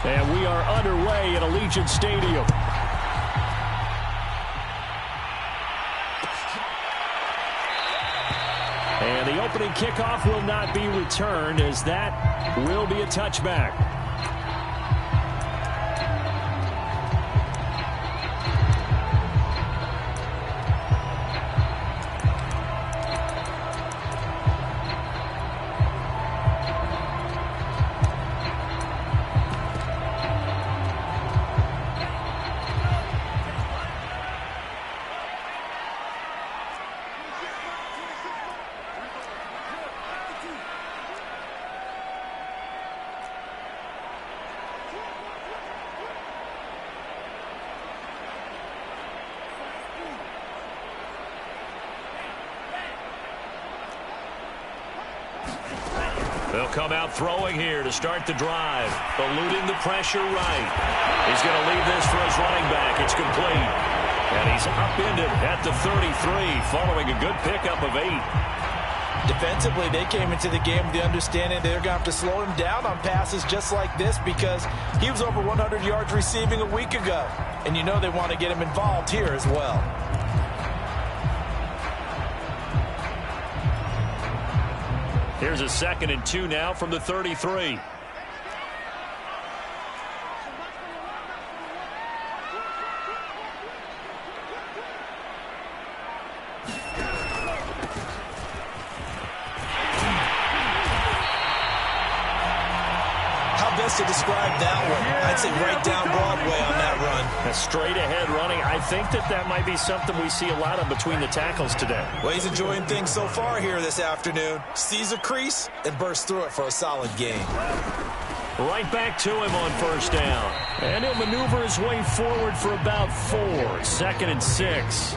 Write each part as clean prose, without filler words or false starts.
And we are underway at Allegiant Stadium. And the opening kickoff will not be returned, as that will be a touchback. They'll come out throwing here to start the drive. Eluding the pressure right. He's going to leave this for his running back. It's complete. And he's upended at the 33 following a good pickup of 8. Defensively, they came into the game with the understanding they're going to have to slow him down on passes just like this because he was over 100 yards receiving a week ago. And you know they want to get him involved here as well. Here's a 2nd and 2 now from the 33. To describe that one, I'd say right down Broadway on that run. A straight ahead running. I think that might be something we see a lot of between the tackles today. Well, he's enjoying things so far here this afternoon. Sees a crease and bursts through it for a solid gain. Right back to him on first down. And he'll maneuver his way forward for about 4. 2nd and 6.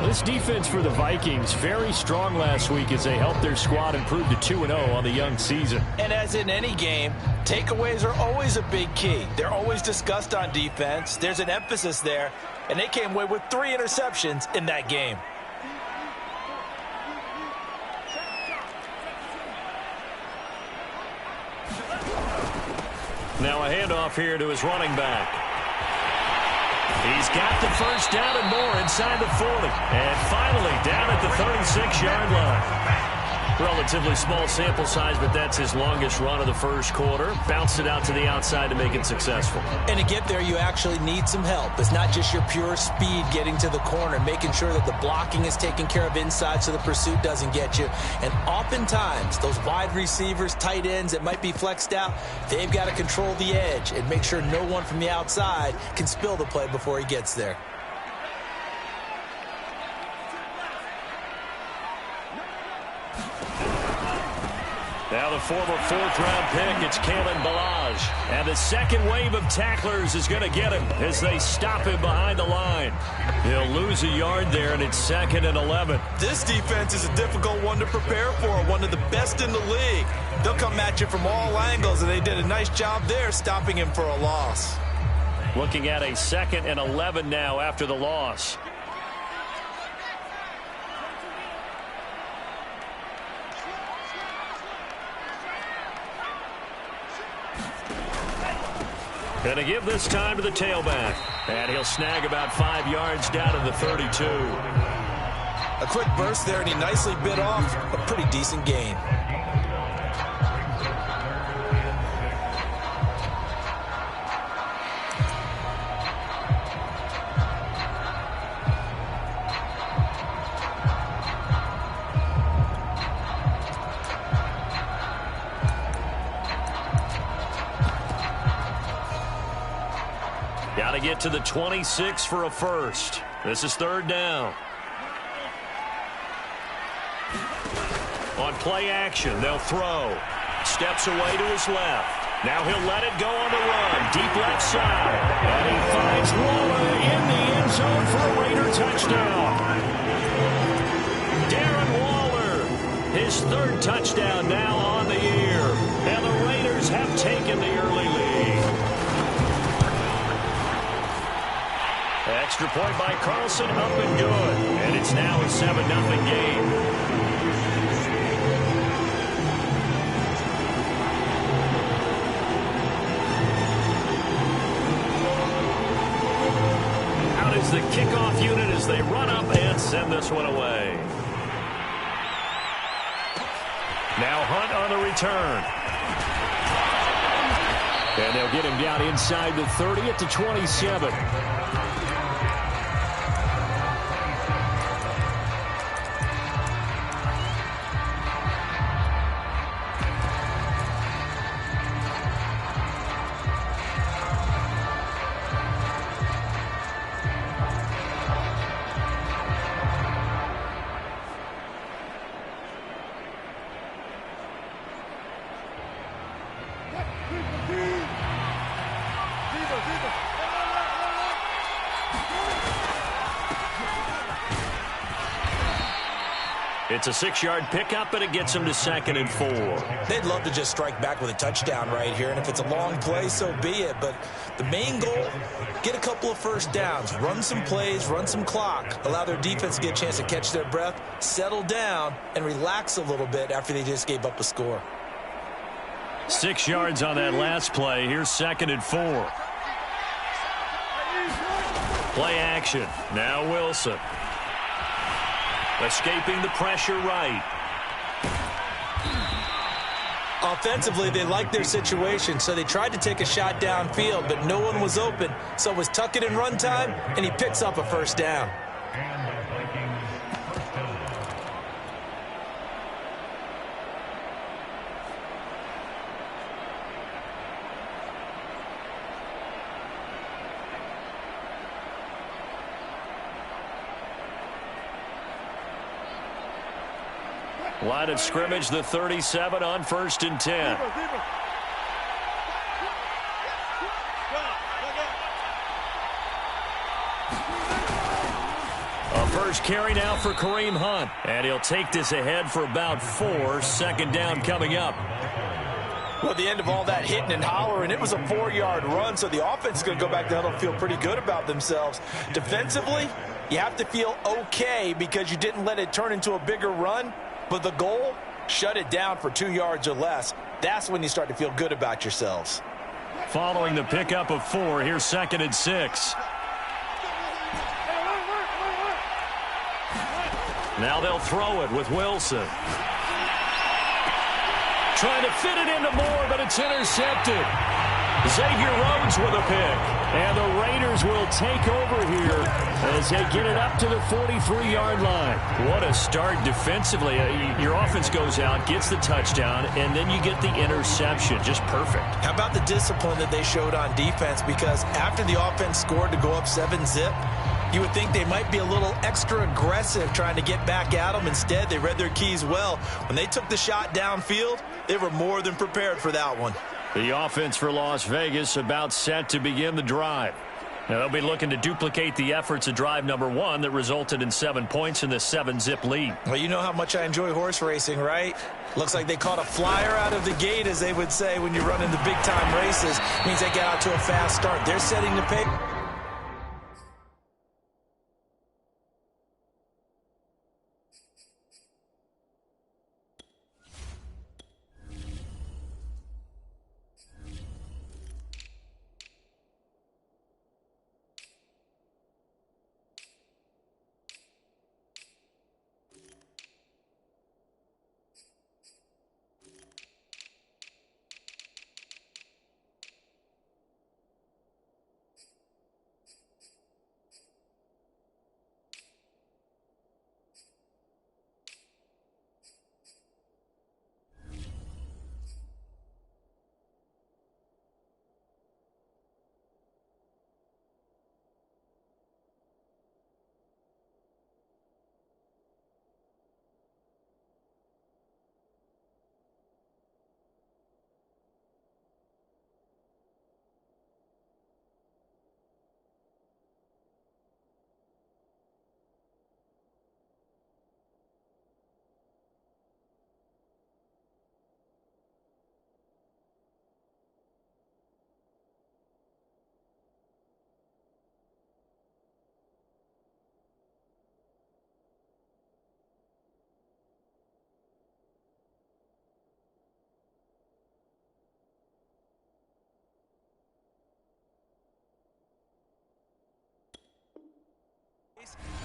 This defense for the Vikings, very strong last week as they helped their squad improve to 2-0 on the young season. And as in any game, takeaways are always a big key. They're always discussed on defense. There's an emphasis there, and they came away with 3 interceptions in that game. Now a handoff here to his running back. He's got the first down and more inside the 40. And finally down at the 36-yard line. Relatively small sample size, but that's his longest run of the first quarter. Bounced it out to the outside to make it successful. And to get there, you actually need some help. It's not just your pure speed getting to the corner, making sure that the blocking is taken care of inside so the pursuit doesn't get you. And oftentimes, those wide receivers, tight ends that might be flexed out, they've got to control the edge and make sure no one from the outside can spill the play before he gets there. Now the former 4th-round pick, it's Kalen Ballage. And the second wave of tacklers is going to get him as they stop him behind the line. He'll lose a yard there, and it's 2nd and 11. This defense is a difficult one to prepare for, one of the best in the league. They'll come at you from all angles, and they did a nice job there stopping him for a loss. Looking at a 2nd and 11 now after the loss. Going to give this time to the tailback. And he'll snag about 5 yards down to the 32. A quick burst there, and he nicely bit off a pretty decent gain. Got to get to the 26 for a first. This is 3rd down. On play action, they'll throw. Steps away to his left. Now he'll let it go on the run. Deep left side. And he finds Waller in the end zone for a Raider touchdown. Darren Waller, his 3rd touchdown now on the year. And the Raiders have taken the early lead. Extra point by Carlson, up and good. And it's now a 7-0 game. send this one away. Now Hunt on the return. And they'll get him down inside the 30 at the 27. It's a 6-yard pickup, and it gets them to 2nd and 4. They'd love to just strike back with a touchdown right here, and if it's a long play, so be it. But the main goal, get a couple of first downs, run some plays, run some clock, allow their defense to get a chance to catch their breath, settle down, and relax a little bit after they just gave up a score. 6 yards on that last play. Here's 2nd and 4. Play action. Now Wilson. Escaping the pressure right. Offensively, they liked their situation, so they tried to take a shot downfield, but no one was open. So it was tuck it in run time, and he picks up a first down. Line of scrimmage, the 37 on 1st and 10. A first carry now for Kareem Hunt. And he'll take this ahead for about 4. 2nd down coming up. Well, at the end of all that hitting and hollering, it was a 4-yard run, so the offense is going to go back to huddle and feel pretty good about themselves. Defensively, you have to feel okay because you didn't let it turn into a bigger run. But the goal, shut it down for 2 yards or less. That's when you start to feel good about yourselves. Following the pickup of 4, here's 2nd and 6. Now they'll throw it with Wilson. Trying to fit it into Moore, but it's intercepted. Xavier Rhodes with a pick. And the Raiders will take over here as they get it up to the 43-yard line. What a start defensively. Your offense goes out, gets the touchdown, and then you get the interception. Just perfect. How about the discipline that they showed on defense? Because after the offense scored to go up 7-zip, you would think they might be a little extra aggressive trying to get back at them. Instead, they read their keys well. When they took the shot downfield, they were more than prepared for that one. The offense for Las Vegas about set to begin the drive. Now they'll be looking to duplicate the efforts of drive number 1 that resulted in 7 points in the 7-zip lead. Well, you know how much I enjoy horse racing, right? Looks like they caught a flyer out of the gate, as they would say when you're running the big-time races. Means they got out to a fast start. They're setting the pace.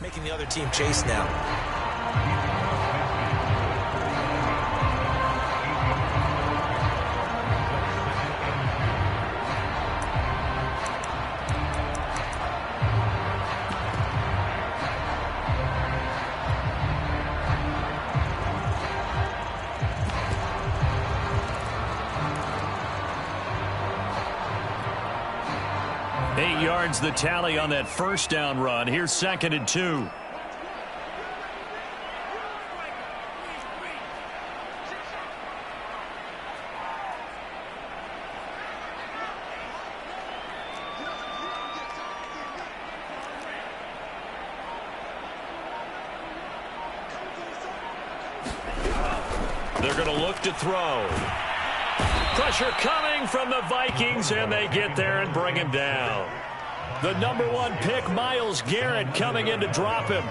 Making the other team chase now. The tally on that first down run. Here's 2nd and 2. They're going to look to throw. Pressure coming from the Vikings, and they get there and bring him down. The number 1 pick, Myles Garrett, coming in to drop him.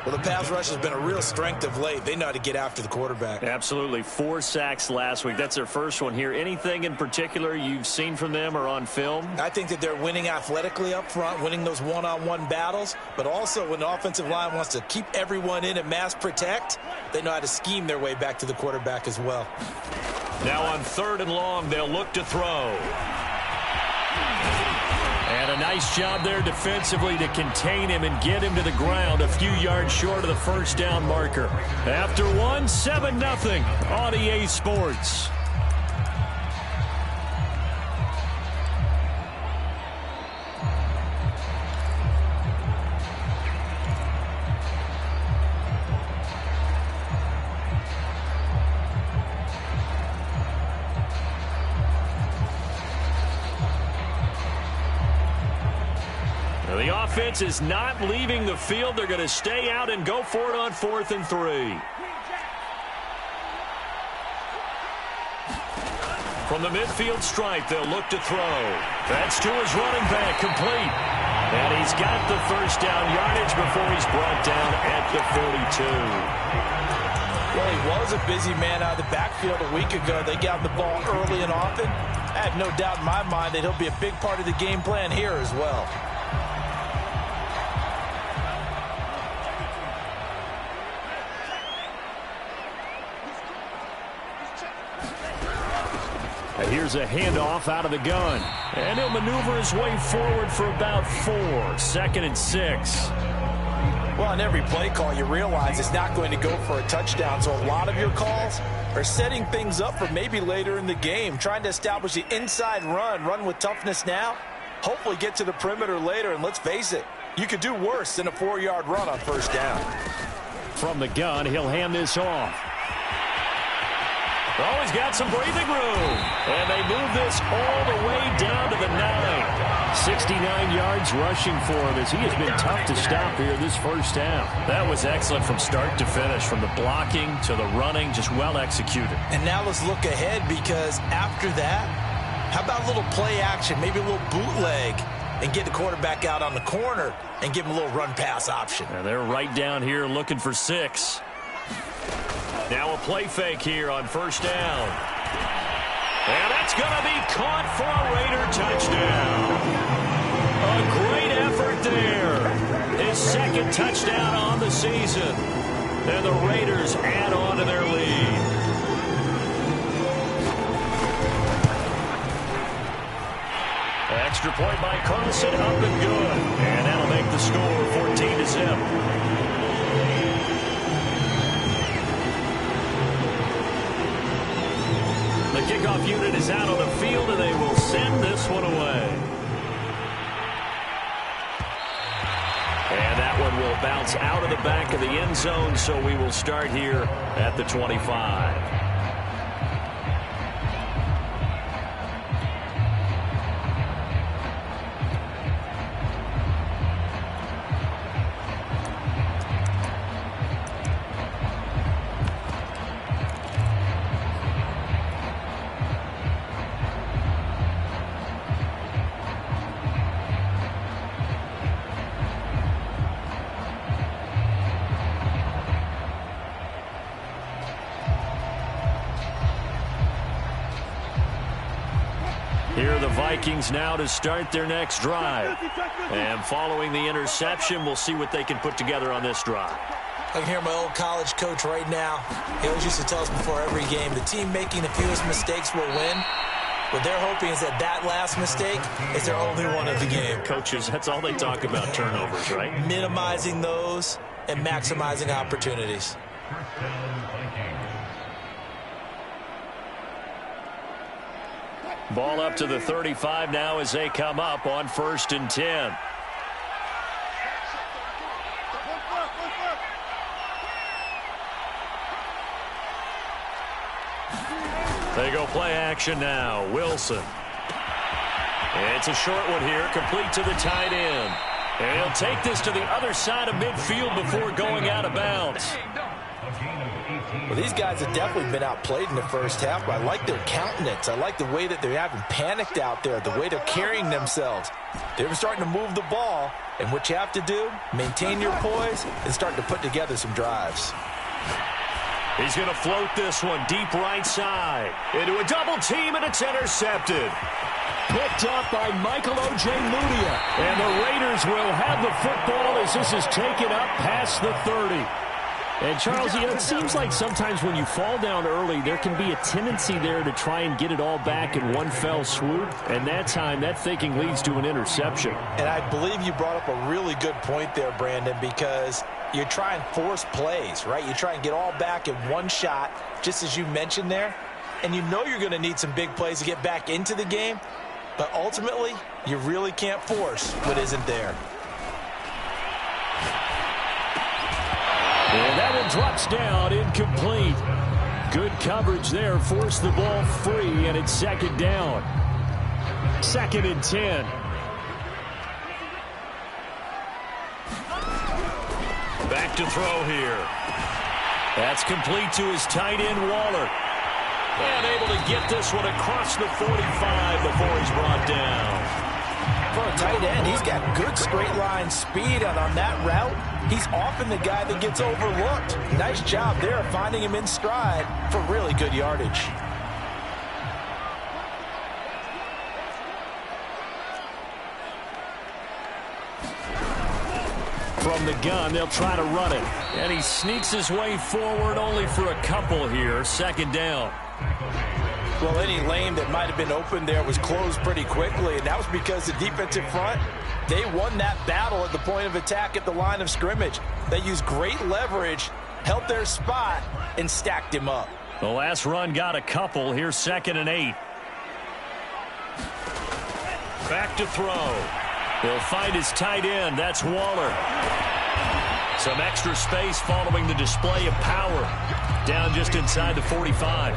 Well, the pass rush has been a real strength of late. They know how to get after the quarterback. Absolutely. 4 sacks last week. That's their first one here. Anything in particular you've seen from them or on film? I think that they're winning athletically up front, winning those one-on-one battles, but also when the offensive line wants to keep everyone in and mass protect, they know how to scheme their way back to the quarterback as well. Now on 3rd and long, they'll look to throw. And a nice job there defensively to contain him and get him to the ground a few yards short of the first down marker. After 1, 7-0 on EA Sports. The offense is not leaving the field. They're going to stay out and go for it on 4th and 3. From the midfield stripe, they'll look to throw. That's to his running back, complete. And he's got the first down yardage before he's brought down at the 42. Well, he was a busy man out of the backfield a week ago. They got the ball early and often. I have no doubt in my mind that he'll be a big part of the game plan here as well. Here's a handoff out of the gun. And he'll maneuver his way forward for about 4. 2nd and 6. Well, on every play call, you realize it's not going to go for a touchdown. So a lot of your calls are setting things up for maybe later in the game, trying to establish the inside run with toughness now, hopefully get to the perimeter later. And let's face it, you could do worse than a 4-yard run on first down. From the gun, he'll hand this off. Oh, he's got some breathing room. And they move this all the way down to the 9. 69 yards rushing for him as he has been tough to stop here this first half. That was excellent from start to finish, from the blocking to the running, just well executed. And now let's look ahead, because after that, how about a little play action, maybe a little bootleg, and get the quarterback out on the corner and give him a little run-pass option. And they're right down here looking for 6. Now a play fake here on first down. And that's going to be caught for a Raider touchdown. A great effort there. His 2nd touchdown on the season. And the Raiders add on to their lead. Extra point by Carlson, up and good. And that'll make the score 14-0. The kickoff unit is out on the field, and they will send this one away. And that one will bounce out of the back of the end zone, so we will start here at the 25. Here are the Vikings now to start their next drive. And following the interception, we'll see what they can put together on this drive. I can hear my old college coach right now. He always used to tell us before every game, the team making the fewest mistakes will win. What they're hoping is that last mistake is their only one of the game. Coaches, that's all they talk about, turnovers, right? Minimizing those and maximizing opportunities. Ball up to the 35 now as they come up on 1st and 10. They go play action now. Wilson. It's a short one here, complete to the tight end. And he'll take this to the other side of midfield before going out of bounds. Well, these guys have definitely been outplayed in the first half, but I like their countenance. I like the way that they haven't panicked out there, the way they're carrying themselves. They're starting to move the ball, and what you have to do, maintain your poise and start to put together some drives. He's going to float this one deep right side into a double team, and it's intercepted. Picked up by Michael O.J. Mudia. And the Raiders will have the football as this is taken up past the 30. And, Charles, you know, it seems like sometimes when you fall down early, there can be a tendency there to try and get it all back in one fell swoop. And that time, that thinking leads to an interception. And I believe you brought up a really good point there, Brandon, because you try and force plays, right? You try and get all back in one shot, just as you mentioned there. And you know you're going to need some big plays to get back into the game. But ultimately, you really can't force what isn't there. And that one drops down, incomplete. Good coverage there, forced the ball free, and it's 2nd down. 2nd and 10. Back to throw here. That's complete to his tight end, Waller. And able to get this one across the 45 before he's brought down. For a tight end, he's got good straight line speed, and on that route, he's often the guy that gets overlooked. Nice job there finding him in stride for really good yardage. From the gun, they'll try to run it. And he sneaks his way forward only for a couple here. 2nd down. Well, any lane that might have been open there was closed pretty quickly, and that was because the defensive front, they won that battle at the point of attack at the line of scrimmage. They used great leverage, held their spot, and stacked him up. The last run got a couple. Here's 2nd and 8. Back to throw. He'll find his tight end. That's Waller. Some extra space following the display of power. Down just inside the 45.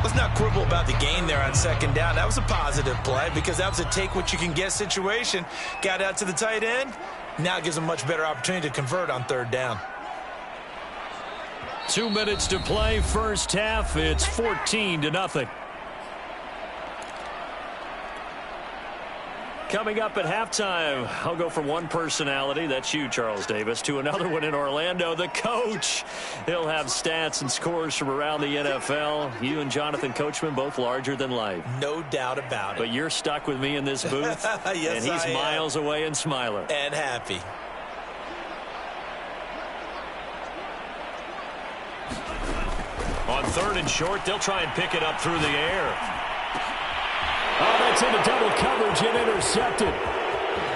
Let's not quibble about the gain there on 2nd down. That was a positive play because that was a take-what-you-can-get situation. Got out to the tight end. Now it gives them a much better opportunity to convert on 3rd down. 2 minutes to play, first half. It's 14-0. Coming up at halftime, I'll go from one personality, that's you, Charles Davis, to another one in Orlando, the coach. He'll have stats and scores from around the NFL. You and Jonathan Coachman, both larger than life. No doubt about it. But you're stuck with me in this booth, yes, and he's miles away and smiling. And happy. On 3rd and short, they'll try and pick it up through the air. Oh, that's into double coverage and intercepted.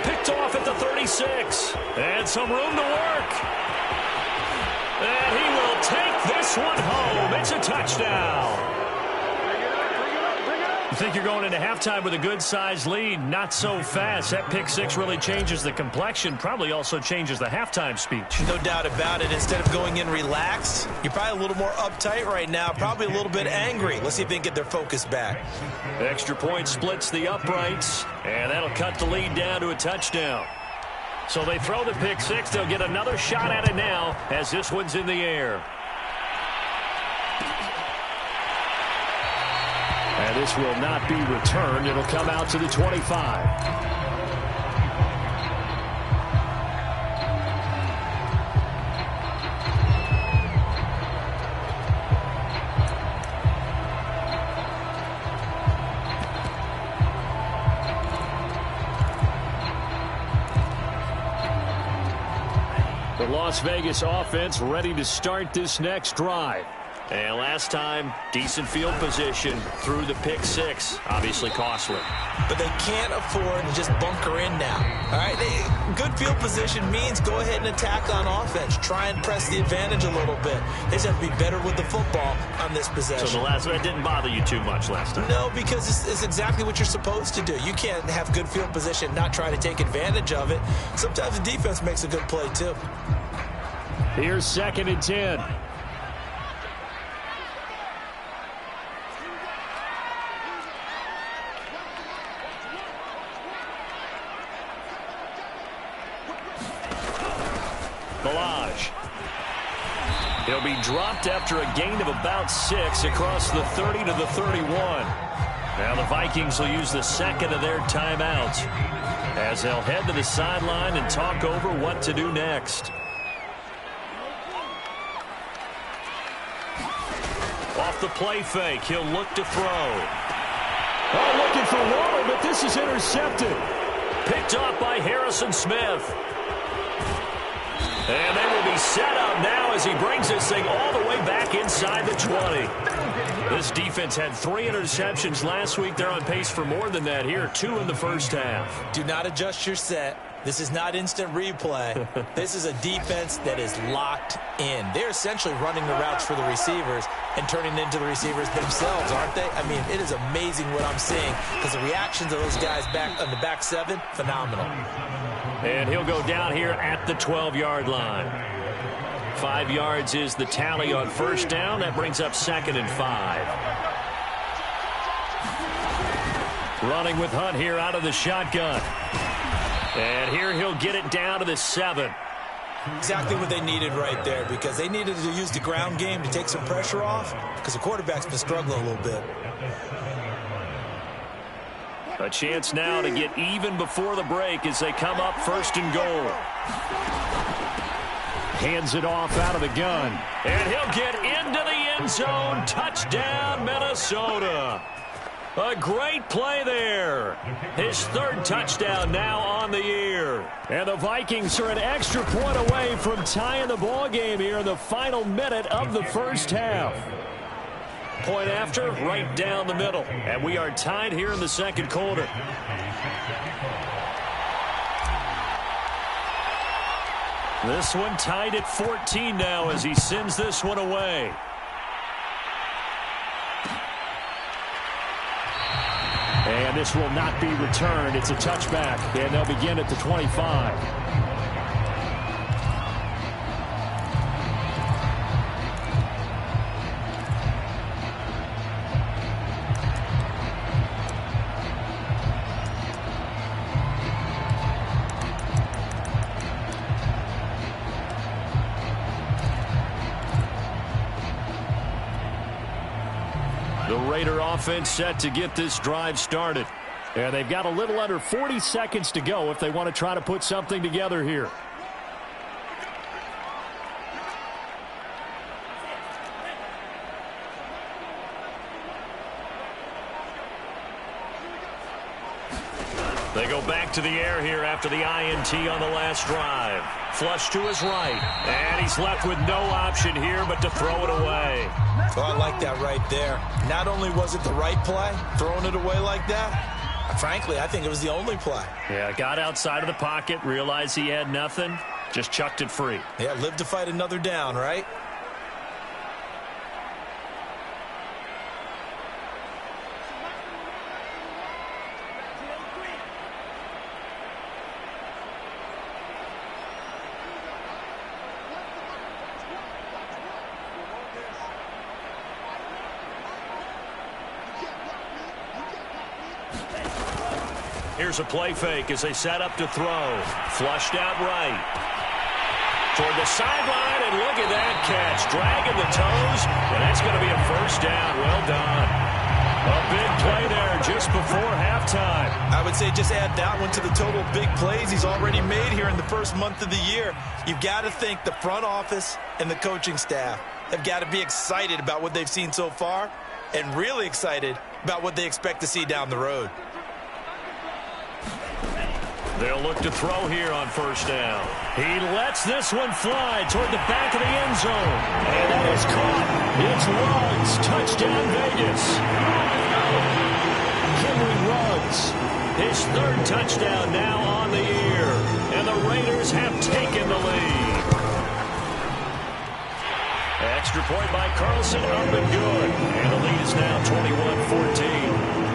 Picked off at the 36. And some room to work. And he will take this one home. It's a touchdown. You think you're going into halftime with a good-sized lead? Not so fast. That pick six really changes the complexion, probably also changes the halftime speech. No doubt about it. Instead of going in relaxed, you're probably a little more uptight right now, probably a little bit angry. Let's see if they can get their focus back. Extra point splits the uprights, and that'll cut the lead down to a touchdown. So they throw the pick six. They'll get another shot at it now as this one's in the air. And this will not be returned. It'll come out to the 25. Las Vegas offense ready to start this next drive. And last time, decent field position through the pick six. Obviously costly. But they can't afford to just bunker in now. All right, good field position means go ahead and attack on offense. Try and press the advantage a little bit. They just have to be better with the football on this possession. So the last one didn't bother you too much last time? No, because it's exactly what you're supposed to do. You can't have good field position and not try to take advantage of it. Sometimes the defense makes a good play, too. Here's 2nd and 10. He'll be dropped after a gain of about 6 across the 30 to the 31. Now the Vikings will use the second of their timeouts as they'll head to the sideline and talk over what to do next. Off the play fake, he'll look to throw. Oh, looking for Waller, but this is intercepted. Picked off by Harrison Smith. And they will be set up now as he brings this thing all the way back inside the 20. This defense had 3 interceptions last week. They're on pace for more than that here, 2 in the first half. Do not adjust your set. This is not instant replay. This is a defense that is locked in. They're essentially running the routes for the receivers and turning into the receivers themselves, aren't they? I mean, it is amazing what I'm seeing because the reactions of those guys back on the back 7, phenomenal. And he'll go down here at the 12-yard line. 5 yards is the tally on first down. That brings up 2nd and 5. Running with Hunt here out of the shotgun. And here he'll get it down to the 7. Exactly what they needed right there because they needed to use the ground game to take some pressure off because the quarterback's been struggling a little bit. A chance now to get even before the break as they come up 1st and goal. Hands it off out of the gun. And he'll get into the end zone. Touchdown, Minnesota. A great play there. His 3rd touchdown now on the year. And the Vikings are an extra point away from tying the ball game here in the final minute of the first half. Point after, right down the middle. And we are tied here in the 2nd quarter. This one tied at 14 now as he sends this one away. And this will not be returned. It's a touchback, and they'll begin at the 25. Raider offense set to get this drive started. And they've got a little under 40 seconds to go if they want to try to put something together here. They go back to the air here after the INT on the last drive. Flush to his right. And he's left with no option here but to throw it away. Oh, I like that right there. Not only was it the right play, throwing it away like that, frankly, I think it was the only play. Yeah, got outside of the pocket, realized he had nothing, just chucked it free. Yeah, live to fight another down, right? Here's a play fake as they set up to throw. Flushed out right. Toward the sideline, and look at that catch. Dragging the toes, and that's going to be a first down. Well done. A big play there just before halftime. I would say just add that one to the total big plays he's already made here in the first month of the year. You've got to think the front office and the coaching staff have got to be excited about what they've seen so far and really excited about what they expect to see down the road. They'll look to throw here on first down. He lets this one fly toward the back of the end zone. And that is caught. It's Ruggs. Touchdown, Vegas. Henry Ruggs. His third touchdown now on the year. And the Raiders have taken the lead. Extra point by Carlson, up and good. And the lead is now 21-14.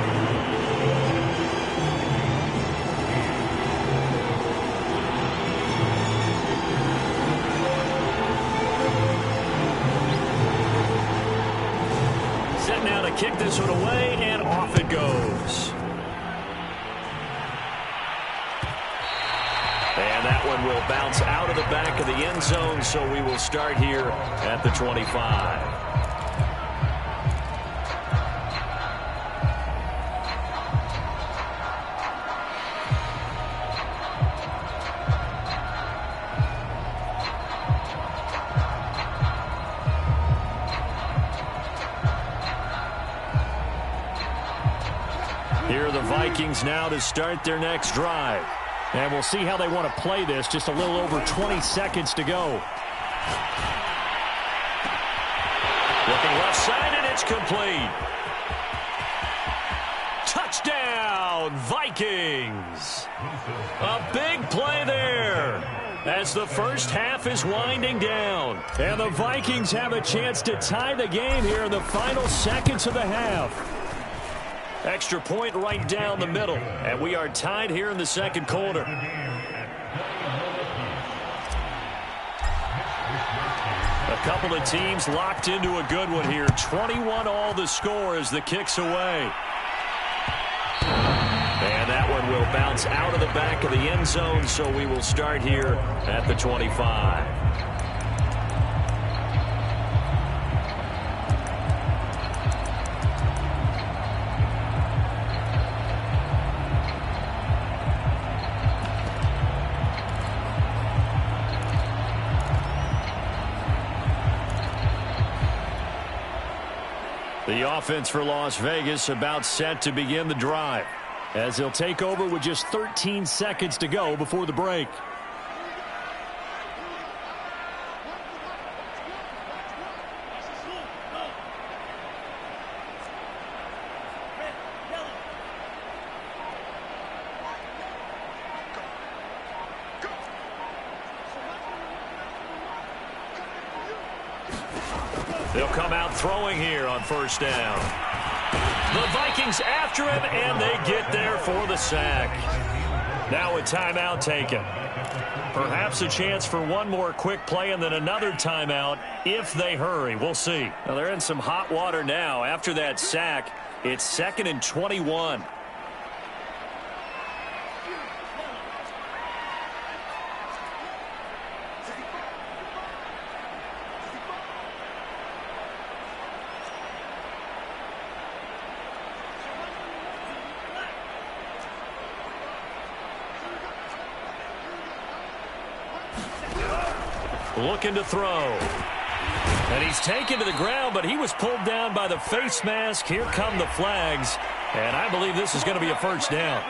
Set now to kick this one away, and off it goes. And that one will bounce out of the back of the end zone, so we will start here at the 25. Here are the Vikings now to start their next drive. And we'll see how they want to play this. Just a little over 20 seconds to go. Looking left side, and it's complete. Touchdown, Vikings. A big play there as the first half is winding down. And the Vikings have a chance to tie the game here in the final seconds of the half. Extra point right down the middle. And we are tied here in the second quarter. A couple of teams locked into a good one here. 21 all the score as the kick's away. And that one will bounce out of the back of the end zone, so we will start here at the 25. The offense for Las Vegas about set to begin the drive, as they'll take over with just 13 seconds to go before the break. They'll come out throwing here on first down. The Vikings after him, and they get there for the sack. Now a timeout taken. Perhaps a chance for one more quick play and then another timeout if they hurry. We'll see. Now they're in some hot water now. After that sack, it's 2nd and 21. Looking to throw. And he's taken to the ground, but he was pulled down by the face mask. Here come the flags. And I believe this is going to be a first down.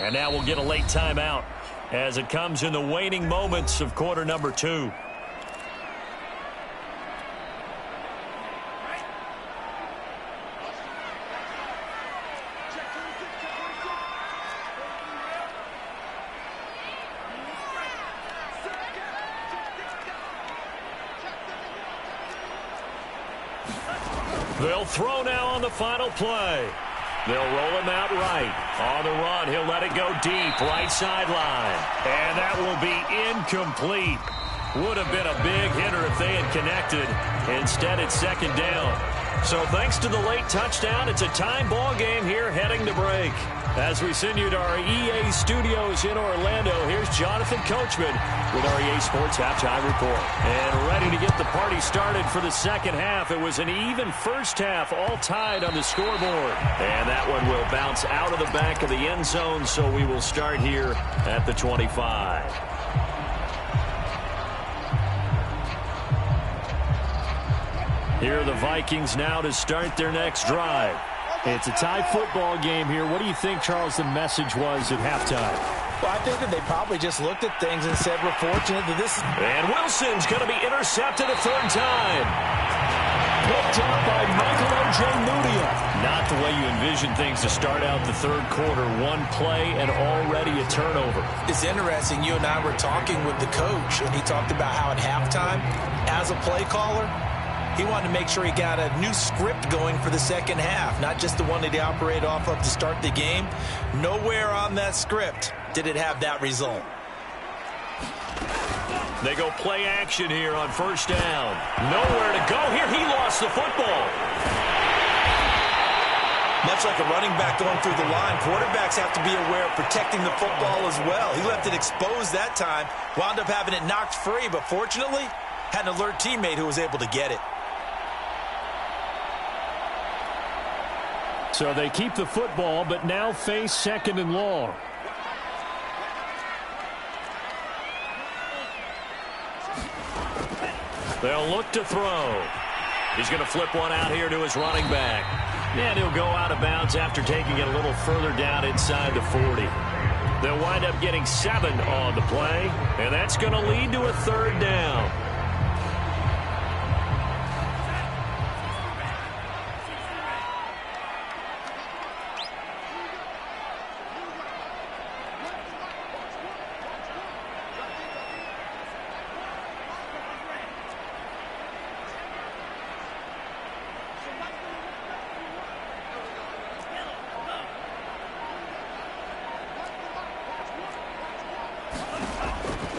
And now we'll get a late timeout as it comes in the waning moments of quarter number 2. They'll throw now on the final play. They'll roll him out right. On the run, he'll let it go deep, right sideline. And that will be incomplete. Would have been a big hitter if they had connected. Instead, it's second down. So thanks to the late touchdown, it's a tie ball game here heading to break. As we send you to our EA studios in Orlando, here's Jonathan Coachman with our EA Sports Halftime Report. And ready to get the party started for the second half. It was an even first half, all tied on the scoreboard. And that one will bounce out of the back of the end zone, so we will start here at the 25. Here are the Vikings now to start their next drive. It's a tie football game here. What do you think, Charles, the message was at halftime? Well, I think that they probably just looked at things and said, we're fortunate that this is... And Wilson's going to be intercepted a third time. Picked up by Michael Ojemudia. Not the way you envision things to start out the third quarter. One play and already a turnover. It's interesting. You and I were talking with the coach, and he talked about how at halftime, as a play caller, he wanted to make sure he got a new script going for the second half, not just the one that he operated off of to start the game. Nowhere on that script did it have that result. They go play action here on first down. Nowhere to go here. He lost the football. Much like a running back going through the line, quarterbacks have to be aware of protecting the football as well. He left it exposed that time, wound up having it knocked free, but fortunately had an alert teammate who was able to get it. So they keep the football, but now face second and long. They'll look to throw. He's going to flip one out here to his running back. And he'll go out of bounds after taking it a little further down inside the 40. They'll wind up getting 7 on the play, and that's going to lead to a third down.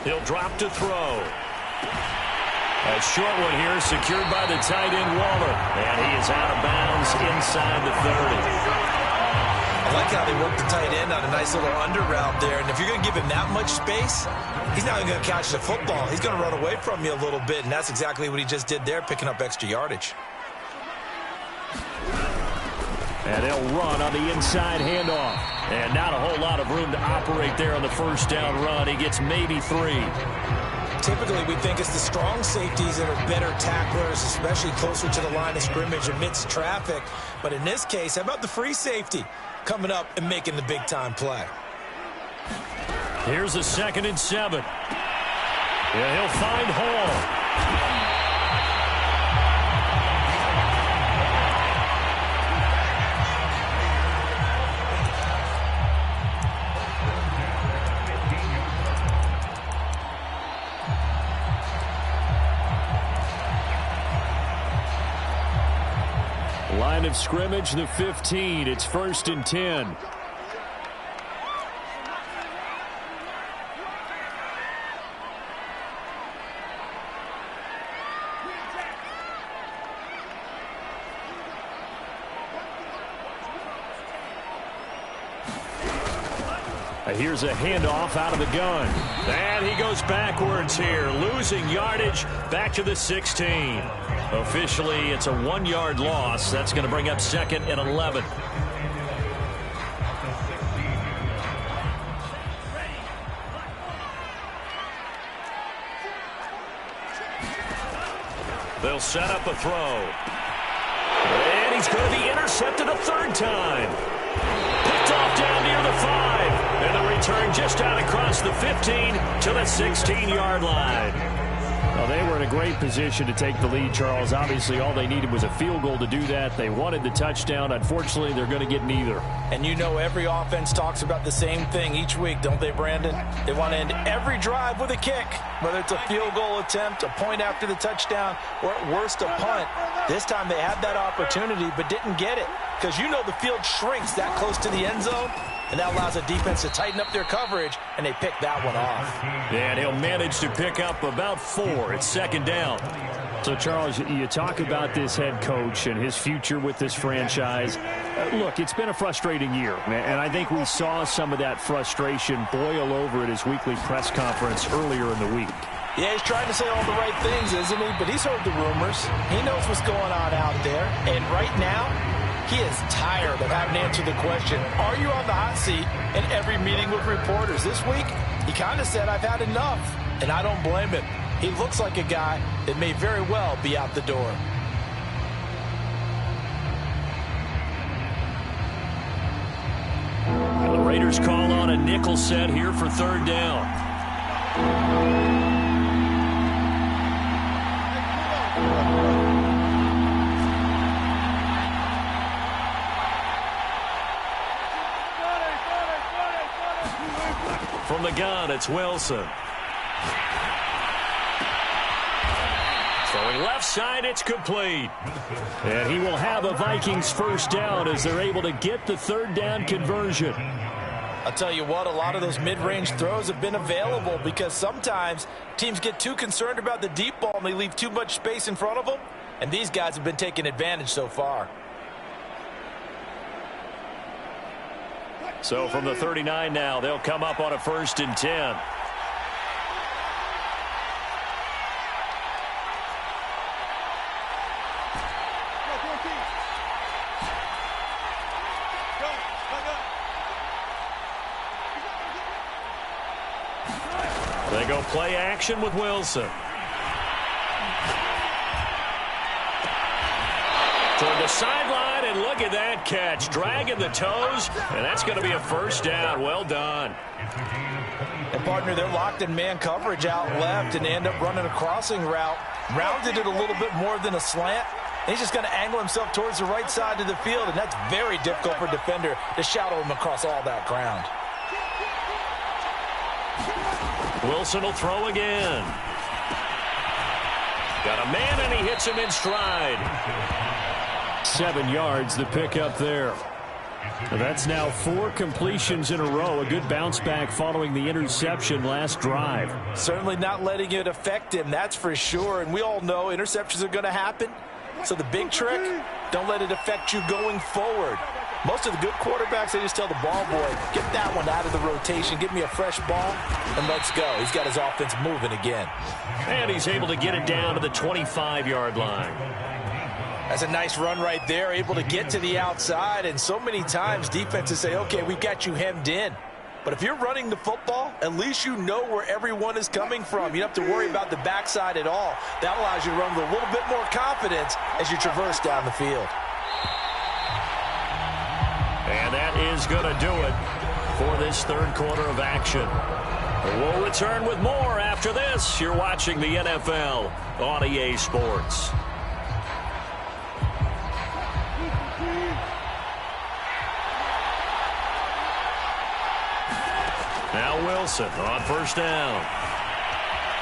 He'll drop to throw. A short one here secured by the tight end Waller. And he is out of bounds inside the 30. I like how they work the tight end on a nice little under route there. And if you're going to give him that much space, he's not even going to catch the football. He's going to run away from you a little bit. And that's exactly what he just did there, picking up extra yardage. And they'll run on the inside handoff. And not a whole lot of room to operate there on the first down run. He gets maybe 3. Typically, we think it's the strong safeties that are better tacklers, especially closer to the line of scrimmage amidst traffic. But in this case, how about the free safety coming up and making the big-time play? Here's a 2nd and 7. Yeah, he'll find Hall. Line of scrimmage, the 15. It's 1st and 10. Here's a handoff out of the gun. And he goes backwards here, losing yardage back to the 16. Officially, it's a 1-yard loss. That's going to bring up 2nd and 11. They'll set up a throw. And he's going to be intercepted a third time. Picked off down near the 5. And the return just out across the 15 to the 16-yard line. Well, they were in a great position to take the lead, Charles. Obviously, all they needed was a field goal to do that. They wanted the touchdown. Unfortunately, they're going to get neither. And you know every offense talks about the same thing each week, don't they, Brandon? They want to end every drive with a kick, whether it's a field goal attempt, a point after the touchdown, or at worst a punt. This time they had that opportunity but didn't get it because you know the field shrinks that close to the end zone. And that allows the defense to tighten up their coverage, and they pick that one off. And he'll manage to pick up about 4. It's 2nd down. So, Charles, you talk about this head coach and his future with this franchise. Look, it's been a frustrating year, and I think we saw some of that frustration boil over at his weekly press conference earlier in the week. Yeah, he's trying to say all the right things, isn't he? But he's heard the rumors. He knows what's going on out there. And right now, he is tired of having to answer the question, are you on the hot seat in every meeting with reporters? This week, he kind of said, I've had enough. And I don't blame him. He looks like a guy that may very well be out the door. The Raiders call on a nickel set here for third down. From the gun, it's Wilson. Throwing left side, it's complete. And he will have a Vikings first down as they're able to get the third down conversion. I'll tell you what, a lot of those mid-range throws have been available because sometimes teams get too concerned about the deep ball and they leave too much space in front of them. And these guys have been taking advantage so far. So from the 39 now, they'll come up on a 1st and 10. They go play action with Wilson. Toward the sideline, and look at that catch. Dragging the toes, and that's going to be a first down. Well done. And, partner, they're locked in man coverage out left, and they end up running a crossing route. Rounded it a little bit more than a slant. And he's just going to angle himself towards the right side of the field, and that's very difficult for a defender to shadow him across all that ground. Wilson will throw again. Got a man, and he hits him in stride. 7 yards, the pickup there. That's now 4 completions in a row. A good bounce back following the interception last drive. Certainly not letting it affect him, that's for sure. And we all know interceptions are going to happen. So the big trick, don't let it affect you going forward. Most of the good quarterbacks, they just tell the ball boy, get that one out of the rotation, give me a fresh ball, and let's go. He's got his offense moving again. And he's able to get it down to the 25-yard line. That's a nice run right there, able to get to the outside. And so many times defenses say, okay, we've got you hemmed in. But if you're running the football, at least you know where everyone is coming from. You don't have to worry about the backside at all. That allows you to run with a little bit more confidence as you traverse down the field. And that is going to do it for this third quarter of action. We'll return with more after this. You're watching the NFL on EA Sports. Now Wilson on first down.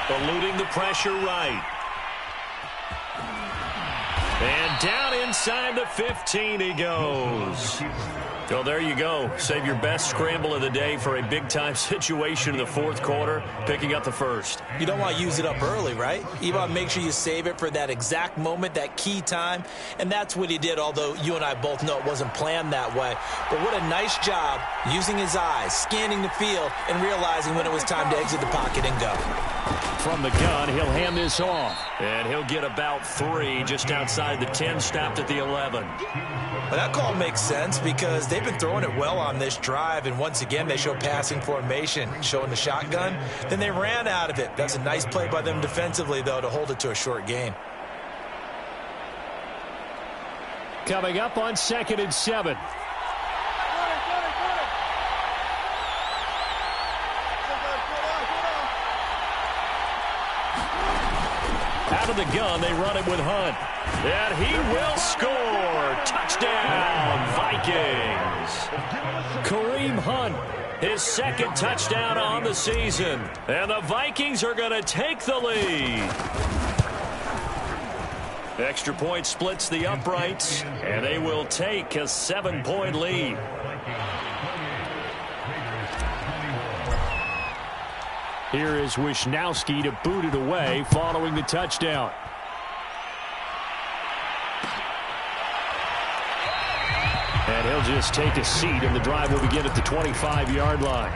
Eluding the pressure right. And down inside the 15 he goes. So there you go. Save your best scramble of the day for a big-time situation in the fourth quarter, picking up the first. You don't want to use it up early, right? You want to make sure you save it for that exact moment, that key time. And that's what he did, although you and I both know it wasn't planned that way. But what a nice job using his eyes, scanning the field, and realizing when it was time to exit the pocket and go. From the gun, he'll hand this off. And he'll get about 3 just outside the 10, stopped at the 11. Well, that call makes sense because they've been throwing it well on this drive, and once again they show passing formation, showing the shotgun. Then they ran out of it. That's a nice play by them defensively, though, to hold it to a short gain. Coming up on 2nd and 7. Out of the gun, they run it with Hunt. And he will score. Touchdown, Vikings. Kareem Hunt, his second touchdown on the season. And the Vikings are going to take the lead. Extra point splits the uprights, and they will take a 7-point lead. Here is Wisnowski to boot it away following the touchdown. He'll just take a seat, and the drive will begin at the 25-yard line.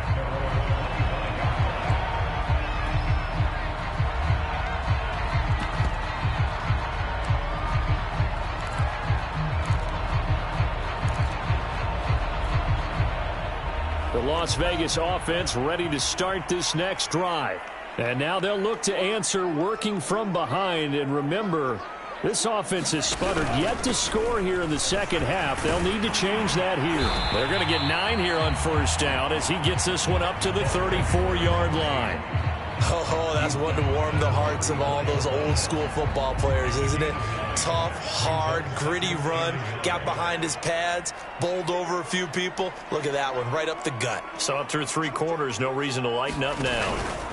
The Las Vegas offense ready to start this next drive. And now they'll look to answer working from behind. And remember, this offense has sputtered yet to score here in the second half. They'll need to change that here. They're going to get 9 here on first down as he gets this one up to the 34-yard line. Oh, that's one to warm the hearts of all those old school football players, isn't it? Tough, hard, gritty run, got behind his pads, bowled over a few people. Look at that one, right up the gut. Saw it through 3 quarters, no reason to lighten up now.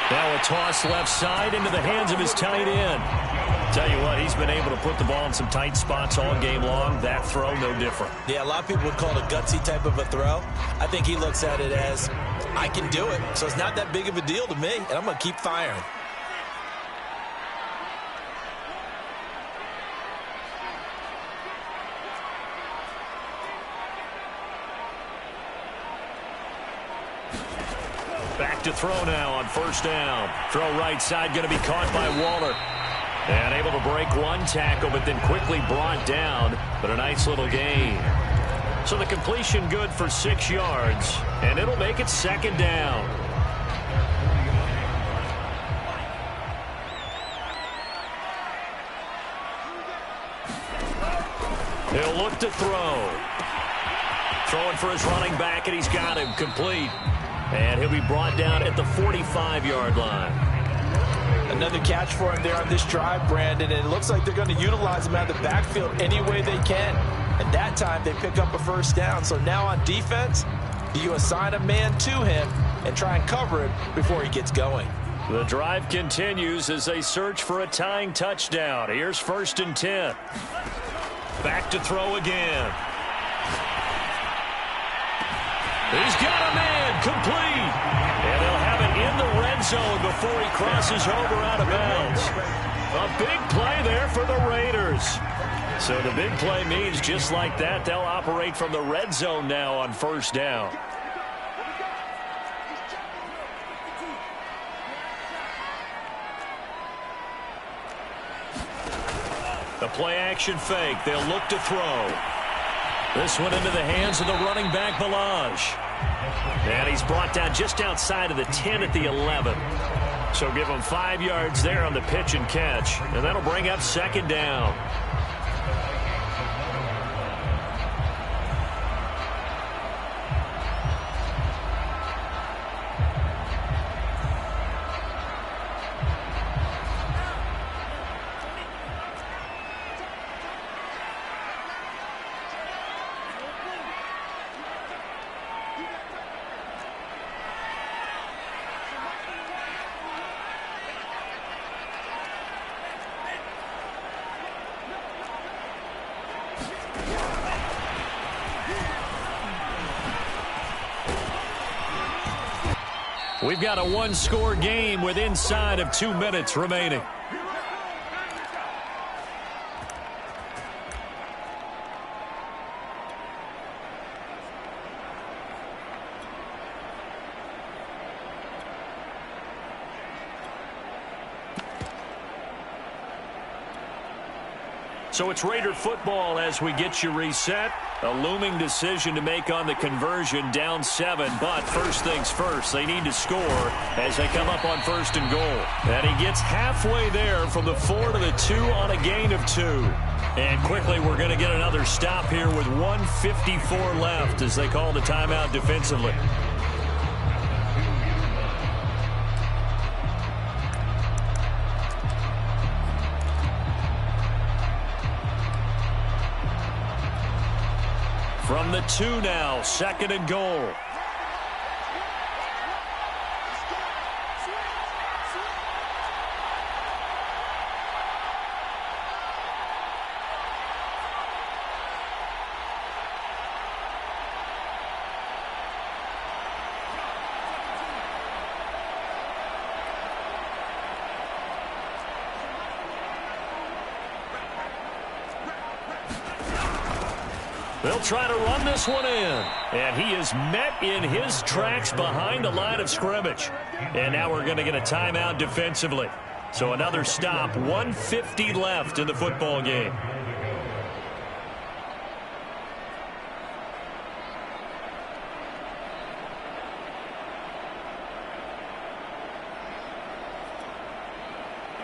Now a toss left side into the hands of his tight end. Tell you what, he's been able to put the ball in some tight spots all game long. That throw, no different. Yeah, a lot of people would call it a gutsy type of a throw. I think he looks at it as, I can do it, so it's not that big of a deal to me, and I'm going to keep firing. Back to throw now on first down. Throw right side, going to be caught by Waller. And able to break one tackle, but then quickly brought down. But a nice little gain. So the completion good for 6 yards. And it'll make it second down. He'll look to throw. Throwing for his running back, and he's got him complete. And he'll be brought down at the 45-yard line. Another catch for him there on this drive, Brandon, and it looks like they're going to utilize him out of the backfield any way they can. And that time they pick up a first down. So now on defense, do you assign a man to him and try and cover him before he gets going? The drive continues as they search for a tying touchdown. Here's 1st and 10. Back to throw again. He's got a man complete. And they'll have it in the red zone before he crosses over out of bounds. A big play there for the Raiders. So the big play means just like that, they'll operate from the red zone now on first down. The play action fake. They'll look to throw. This one into the hands of the running back, Balaj. And he's brought down just outside of the 10 at the 11. So give him 5 yards there on the pitch and catch. And that'll bring up second down. We've got a one-score game with inside of 2 minutes remaining. So it's Raider football as we get you reset. A looming decision to make on the conversion, down 7. But first things first, they need to score as they come up on 1st and goal. And he gets halfway there from the 4 to the 2 on a gain of 2. And quickly we're going to get another stop here with 1:54 left as they call the timeout defensively. From the 2 now, 2nd and goal. They'll try to run this one in. And he is met in his tracks behind the line of scrimmage. And now we're going to get a timeout defensively. So another stop, 1:50 left in the football game.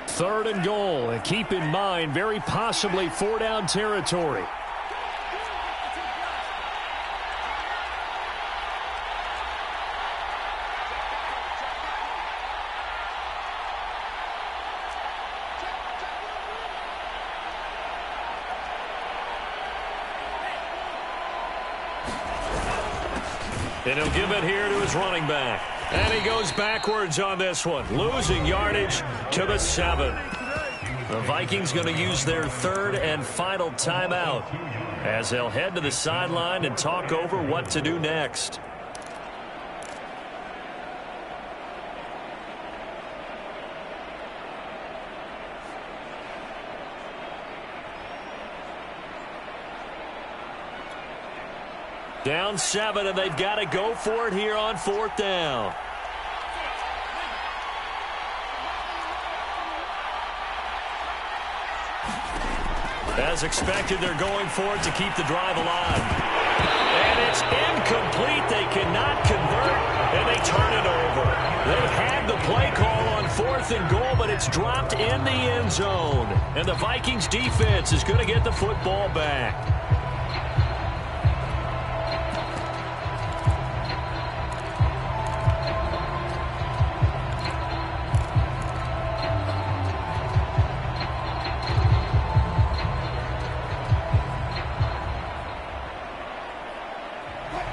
Third and goal, and keep in mind, very possibly 4-down territory. And he'll give it here to his running back. And he goes backwards on this one, losing yardage to the 7. The Vikings going to use their third and final timeout as they'll head to the sideline and talk over what to do next. Down 7, and they've got to go for it here on 4th down. As expected, they're going for it to keep the drive alive. And it's incomplete. They cannot convert, and they turn it over. They had the play call on 4th and goal, but it's dropped in the end zone. And the Vikings defense is going to get the football back.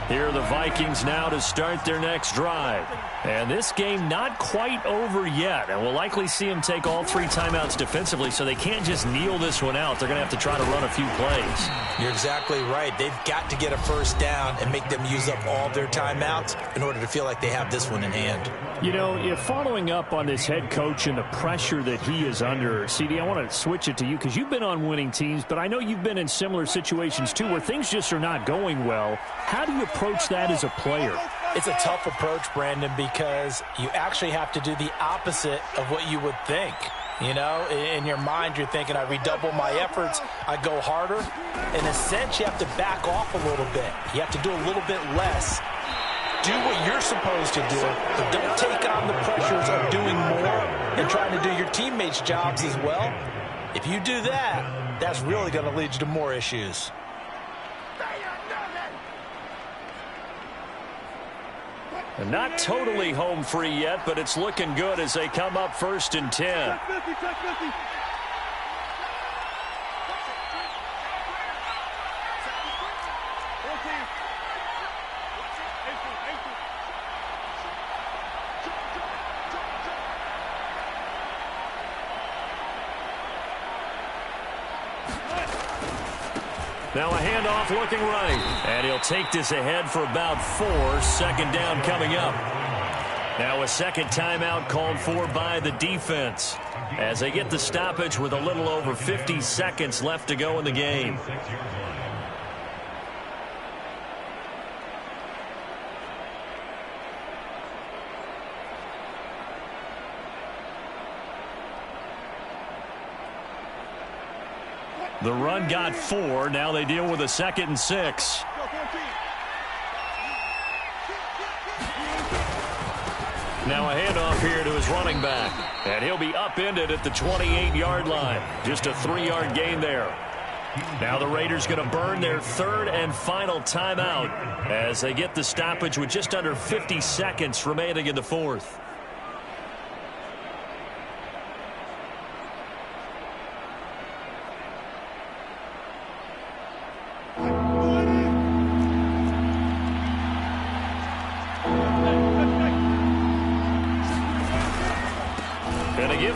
Here are the Vikings now to start their next drive. And this game not quite over yet. And we'll likely see them take all 3 timeouts defensively, so they can't just kneel this one out. They're going to have to try to run a few plays. You're exactly right. They've got to get a first down and make them use up all their timeouts in order to feel like they have this one in hand. You know, if following up on this head coach and the pressure that he is under, CD, I want to switch it to you because you've been on winning teams, but I know you've been in similar situations too where things just are not going well. How do you approach that as a player? It's a tough approach, Brandon, because you actually have to do the opposite of what you would think. You know, in your mind, you're thinking, I redouble my efforts, I go harder. In a sense, you have to back off a little bit. You have to do a little bit less. Do what you're supposed to do, but don't take on the pressures of doing more and trying to do your teammates' jobs as well. If you do that, that's really going to lead you to more issues. And not totally home free yet, but it's looking good as they come up 1st and 10. Now a handoff looking right. And he'll take this ahead for about 4. 2nd down coming up. Now a second timeout called for by the defense as they get the stoppage with a little over 50 seconds left to go in the game. The run got 4. Now they deal with a 2nd and 6. Now a handoff here to his running back. And he'll be upended at the 28-yard line. Just a 3-yard gain there. Now the Raiders going to burn their 3rd and final timeout as they get the stoppage with just under 50 seconds remaining in the 4th.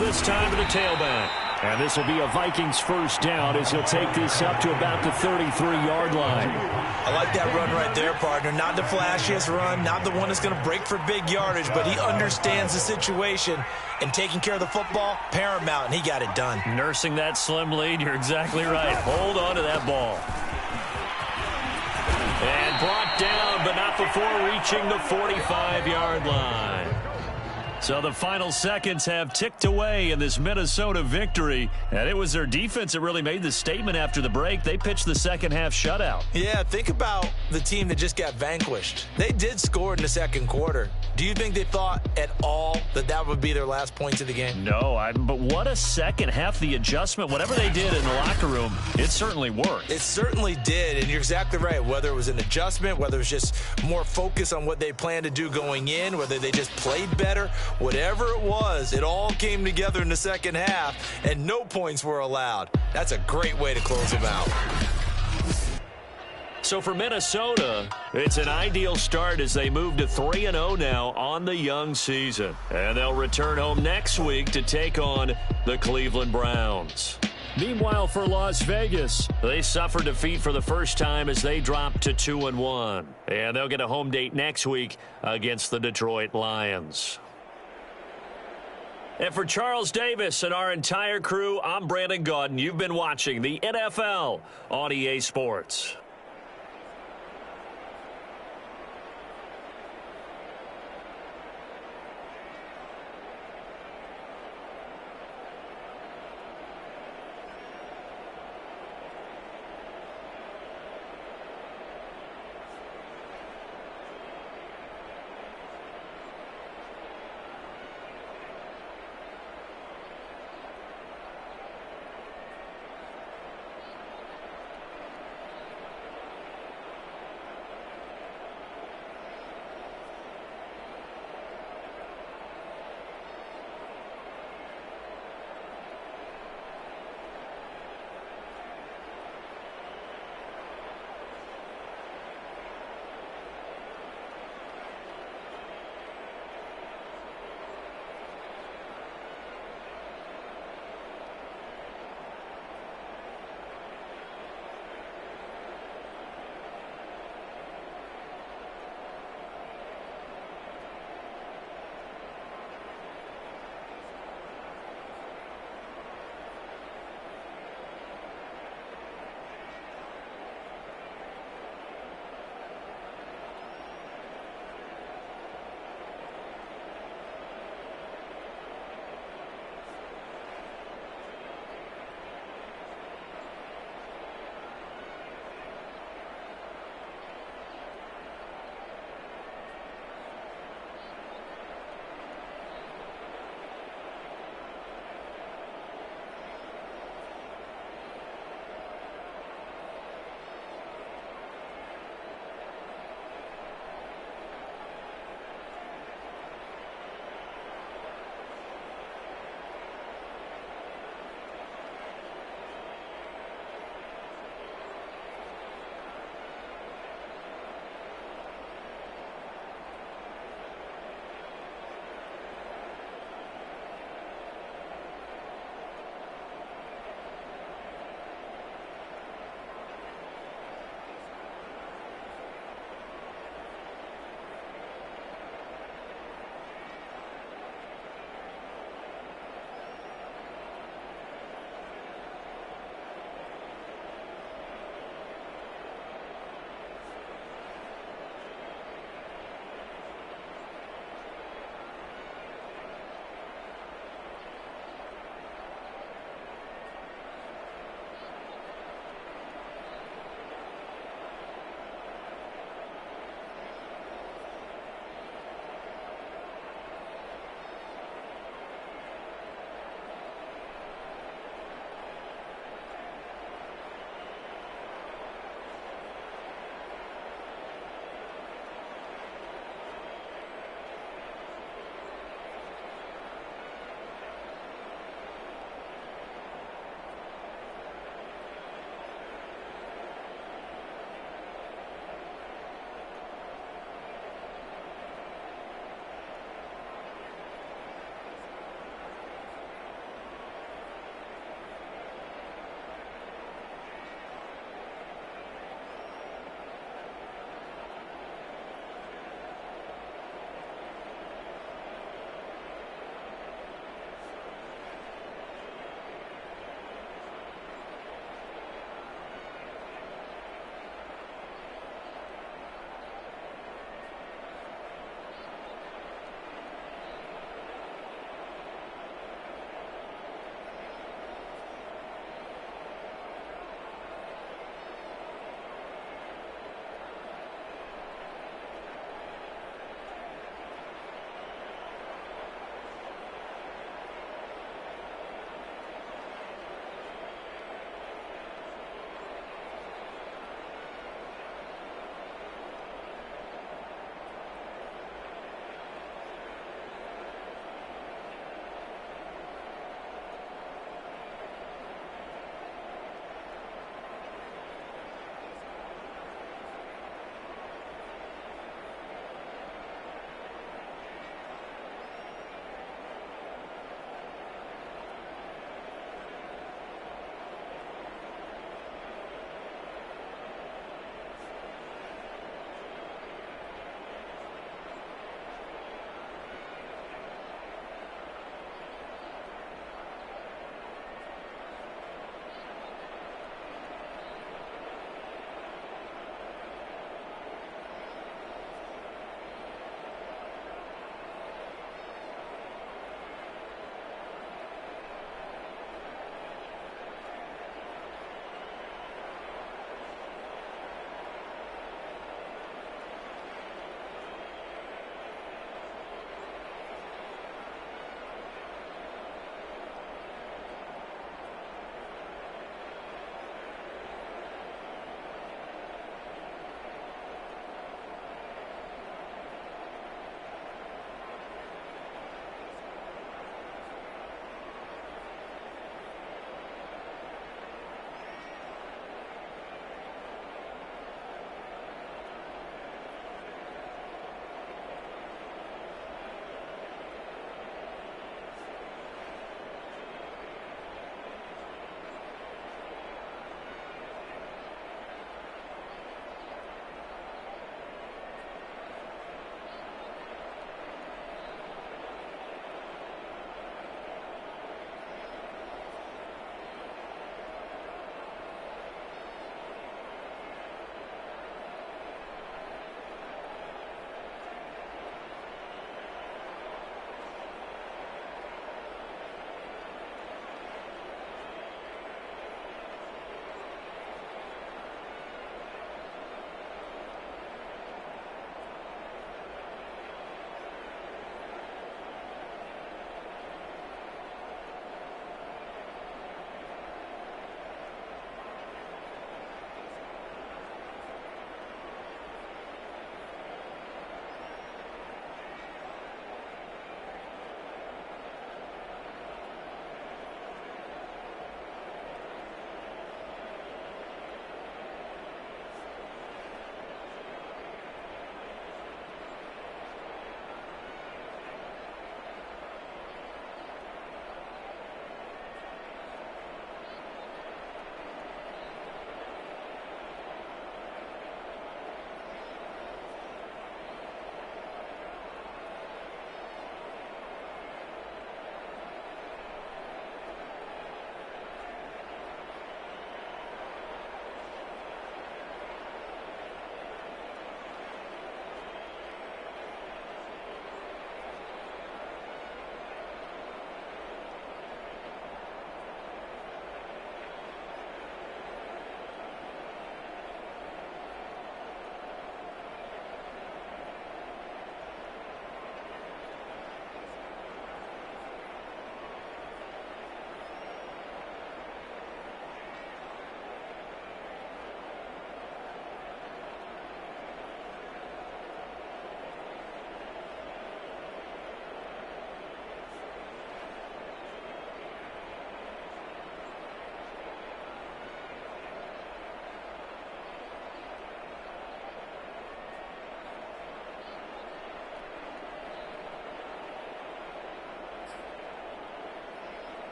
This time to the tailback. And this will be a Vikings first down as he'll take this up to about the 33-yard line. I like that run right there, partner. Not the flashiest run, not the one that's going to break for big yardage, but he understands the situation, and taking care of the football, paramount, and he got it done. Nursing that slim lead, you're exactly right. Hold on to that ball. before reaching the 45-yard line. So the final seconds have ticked away in this Minnesota victory, and it was their defense that really made the statement after the break. They pitched the second-half shutout. Yeah, think about the team that just got vanquished. They did score in the second quarter. Do you think they thought at all that that would be their last points of the game? No, but what a second half. The adjustment, whatever they did in the locker room, it certainly worked. It certainly did, and you're exactly right. Whether it was an adjustment, whether it was just more focus on what they planned to do going in, whether they just played better, whatever it was, it all came together in the second half, and no points were allowed. That's a great way to close them out. So for Minnesota, it's an ideal start as they move to 3-0 now on the young season. And they'll return home next week to take on the Cleveland Browns. Meanwhile, for Las Vegas, they suffered defeat for the first time as they dropped to 2-1. And they'll get a home date next week against the Detroit Lions. And for Charles Davis and our entire crew, I'm Brandon Gaudin. You've been watching the NFL on EA Sports.